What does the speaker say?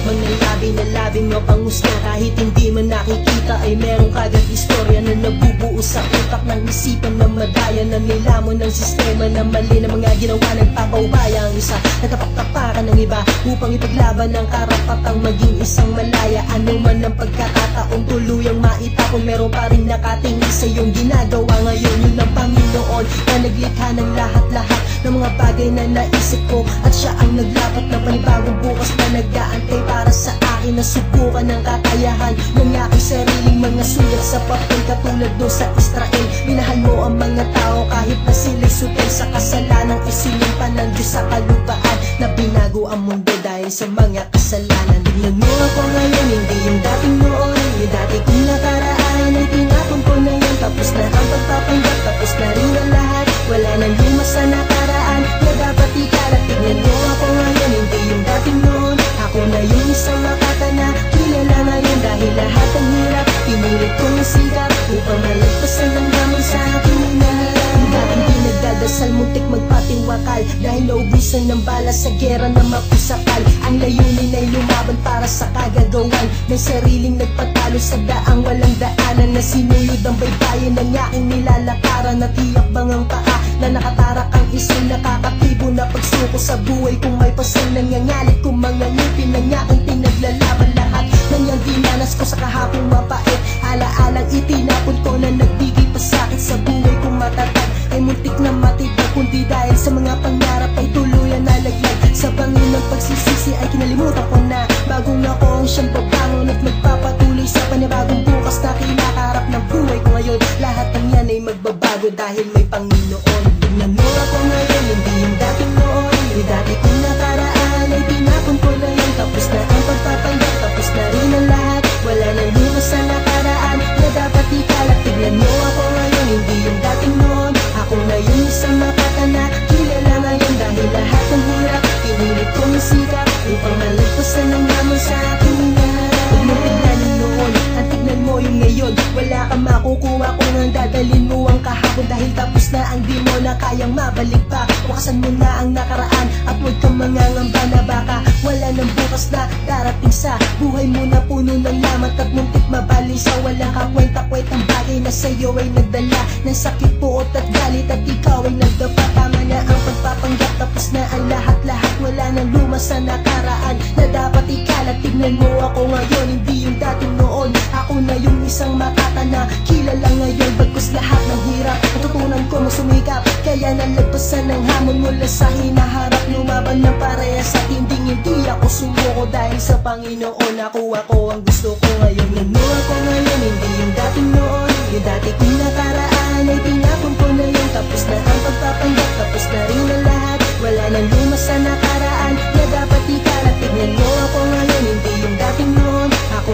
Manglalabi na labing mapangusga, kahit hindi man nakikita ay merong kagad istorya na nabubuo sa utak ng isipan na madaya, na nilamon ng sistema na mali na mga ginawa nagpapaubaya. Ang isa nagkapaktapakan ng iba upang ipaglaban ang karapatang maging isang malaya. Ano man ang pagkakataong tuluyang maitapon, meron pa rin nakatingin sa iyong ginagawa ngayon. Yun ang Panginoon na naglikha ng lahat-lahat ng mga bagay na naisip ko, at siya ang naglapat ng panibagong bukas na nag-aantay para sa akin na subukan ng kakayahan ng aking sariling mga sulat sa papel. Katulad doon sa Israel, minahal mo ang mga tao kahit na sila'y sutel sa kasalanan. Isinimpan ng Diyos sa kalupaan na binago ang mundo dahil sa mga kasalanan. Tingnan mo ako ngayon, hindi yung dating noon. Yung dati kong nakaraan ay tinapon ko na yun. Tapos na ang pagpapanggap, tapos na rin ang lahat. Wala nang luma sa nakaraan na dapat ikalat. Tingnan mo ako ngayon, hindi yung dating noon. Ako na yung isang makata na kilala ngayon. Dahil lahat ang hirap, pinulit kong sikap upang malagpasan ng hamon sa aking hinaharap. Dating pinagdadasal, muntik magpatiwakal dahil naubusan ng bala sa gera na mapusakal. Ang layunin ay lumaban para sa kagagawan ng sariling nagpatalo sa daang walang daanan, na sinuyod ang baybayin ng aking nilalakaran. Natiyak bang ang paa na nakatarak ang isang nakakatibo na pagsuko sa buhay. Kung may pasang nangangalit, kung mga ngipin ng aking pinaglalaban, lahat ng iyang dinanas ko sa kahapong mapait. Alaalang itinapon ko na nagbigay pa sakit sa buhay kong matatag ay muntik na matibag, kundi dahil sa mga pangarap ay tuluyan na laglag. Sa bangin ng pagsisisi ay kinalimutan ko na bagong ako ang siyang babangon at magpapatuloy sa panibagong bukas na kinakaharap ng buhay ko ngayon. Lahat ng yan ay magbabago dahil may Panginoon. Tingnan mo ako ngayon, hindi yung dating noon. Yung dati kong nakaraan ay tinapon ko na yun. Tapos na ang pagpapanggap, tapos na rin ang lahat. Wala nang luma sa nakaraan na dapat ikalat. Tingnan mo ako ngayon, hindi yung dating noon. Ako na yung isang makata na kilala ngayon. Dahil lahat ng hirap, pinulit kong sikap upang malagpasan ng hamon sa aking hinaharap. Huwag mo tignan noon, ang tignan mo yung ngayon. Wala kang makukuha kung ang dadalin mo ang kahapon, dahil tapos na ang di mo na kayang mabalik pa. Wakasan mo na ang nakaraan at huwag kang mangangamba na baka wala ng bukas na darating sa buhay mo na puno ng lamat at muntik mabalisa. Walang kakwenta-kwentang bagay na sa'yo ay nagdala ng sakit, puot at galit, at ikaw ay nagdapa. Tama na ang pagpapanggap, tapos na ang lahat-lahat. Wala nang luma sa nakaraan na dapat ikalat. Tignan mo ako ngayon, hindi yung dating noon. Ako na yung isang makata na kilala ngayon. Bagkus lahat ng hirap, natutunan ko masumikap, kaya nalagpasan ng hamon mula sa hinaharap. Lumaban ng parehas at hindi ako sumuko, dahil sa Panginoon nakuha ko ang gusto ko ngayon. Tignan mo ako ngayon, hindi yung dating noon. Yung dati kong nakaraan ay tinapon ko na yun. Tapos na ang pagpapanggap, tapos na rin ang lahat. Wala nang luma sa nakaraan na dapat ikalat. Tignan mo ako ngayon, hindi yung dating noon. Ako